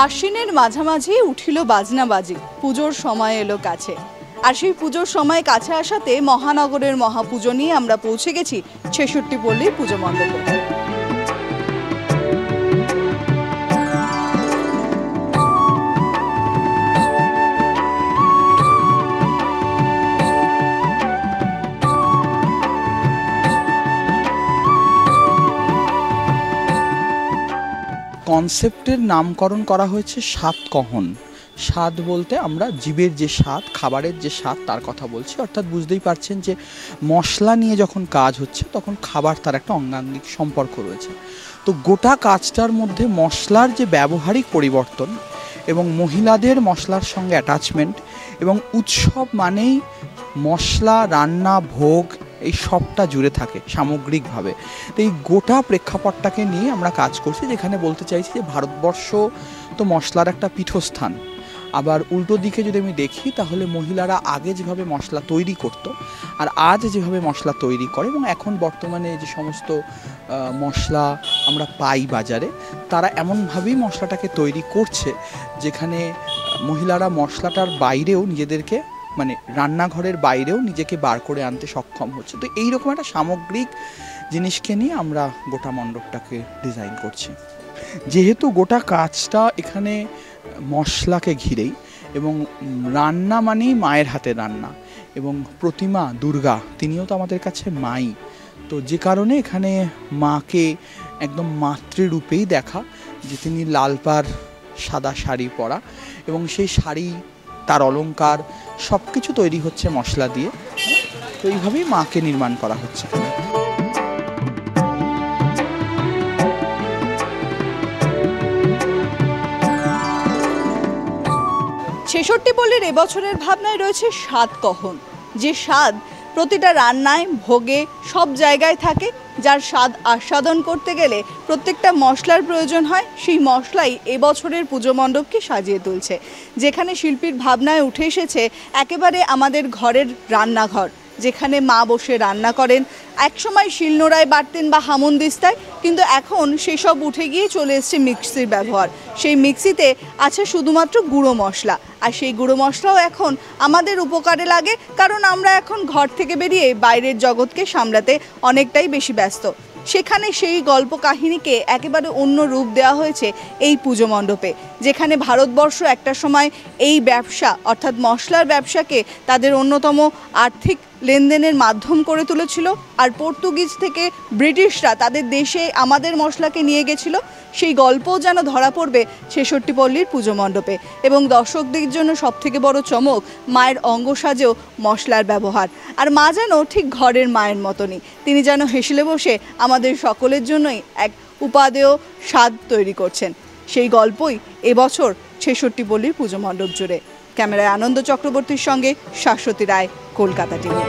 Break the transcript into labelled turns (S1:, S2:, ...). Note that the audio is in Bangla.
S1: আশ্বিনের মাঝামাঝি উঠিল বাজনা বাজি, পুজোর সময় এলো কাছে। আর সেই পুজোর সময় কাছে আসাতে মহানগরের মহাপুজো নিয়ে আমরা পৌঁছে গেছি ছেষট্টি পল্লীর পুজো মণ্ডপে।
S2: কনসেপ্টের নামকরণ করা হয়েছে সাতকহন। স্বাদ বলতে আমরা জীবের যে স্বাদ, খাবারের যে স্বাদ তার কথা বলছি। অর্থাৎ বুঝতেই পারছেন যে মশলা নিয়ে যখন কাজ হচ্ছে তখন খাবার তার একটা অঙ্গাঙ্গিক সম্পর্ক রয়েছে। তো গোটা কাজটার মধ্যে মশলার যে ব্যবহারিক পরিবর্তন এবং মহিলাদের মশলার সঙ্গে অ্যাটাচমেন্ট এবং উৎসব মানেই মশলা, রান্না, ভোগ এই সবটা জুড়ে থাকে সামগ্রিকভাবে। তো এই গোটা প্রেক্ষাপটটাকে নিয়ে আমরা কাজ করছি, যেখানে বলতে চাইছি যে ভারতবর্ষ তো মশলার একটা পীঠস্থান। আবার উল্টো দিকে যদি আমি দেখি তাহলে মহিলারা আগে যেভাবে মশলা তৈরি করতো আর আজ যেভাবে মশলা তৈরি করে এবং এখন বর্তমানে যে সমস্ত মশলা আমরা পাই বাজারে, তারা এমনভাবেই মশলাটাকে তৈরি করছে যেখানে মহিলারা মশলাটার বাইরেও নিজেদেরকে মানে রান্নাঘরের বাইরেও নিজেকে বার করে আনতে সক্ষম হচ্ছে। তো এইরকম একটা সামগ্রিক জিনিসকে নিয়ে আমরা গোটা মণ্ডপটাকে ডিজাইন করছি। যেহেতু গোটা কাজটা এখানে মশলাকে ঘিরেই এবং রান্না মানেই মায়ের হাতের রান্না এবং প্রতিমা দুর্গা তিনিও তো আমাদের কাছে মাই, তো যে কারণে এখানে মাকে একদম মাতৃরূপেই দেখা, যে তিনি লালপাড় সাদা শাড়ি পরা এবং সেই শাড়ি, তার অলংকার সব কিছু তৈরি হচ্ছে মশলা দিয়ে। তো এইভাবেই মাকে নির্মাণ করা হচ্ছে।
S1: ছেষট্টি পল্লীর এবছরের ভাবনায় রয়েছে সাতকহন, যে স্বাদ প্রতিটা রান্নায়, ভোগে, সব জায়গায় থাকে। যার স্বাদ আস্বাদন করতে গেলে প্রত্যেকটা মশলার প্রয়োজন হয়। সেই মশলাই এবছরের পুজো মণ্ডপকে সাজিয়ে তুলছে, যেখানে শিল্পীর ভাবনায় উঠে এসেছে একেবারে আমাদের ঘরের রান্নাঘর, যেখানে মা বসে রান্না করেন। একসময় শিলনোড়ায় বাটতেন বা হামনদিস্তায়, কিন্তু এখন সেসব উঠে গিয়ে চলে এসছে মিক্সির ব্যবহার। সেই মিক্সিতে আছে শুধুমাত্র গুঁড়ো মশলা, আর সেই গুঁড়ো মশলাও এখন আমাদের উপকারে লাগে, কারণ আমরা এখন ঘর থেকে বেরিয়ে বাইরের জগৎকে সামলাতে অনেকটাই বেশি ব্যস্ত। সেখানে সেই গল্প কাহিনীকে একেবারে অন্য রূপ দেওয়া হয়েছে এই পুজো মণ্ডপে, যেখানে ভারতবর্ষ একটা সময় এই ব্যবসা অর্থাৎ মশলার ব্যবসাকে তাদের অন্যতম আর্থিক লেনদেনের মাধ্যম করে তুলেছিল। আর পর্তুগিজ থেকে ব্রিটিশরা তাদের দেশে আমাদের মশলাকে নিয়ে গেছিল। সেই গল্পও যেন ধরা পড়বে ছেষট্টি পল্লীর পুজো মণ্ডপে। এবং দর্শকদের জন্য সবথেকে বড় চমক মায়ের অঙ্গসাজেও মশলার ব্যবহার। আর মা যেন ঠিক ঘরের মায়ের মতনই, তিনি যেন হেসেলে বসে আমাদের সকলের জন্যই এক উপাদেয় স্বাদ তৈরি করছেন। সেই গল্পই এবছর ছেষট্টি পল্লীর পুজো মণ্ডপ জুড়ে। ক্যামেরায় আনন্দ চক্রবর্তীর সঙ্গে শাশ্বতী রায়, কলকাতা টিভি।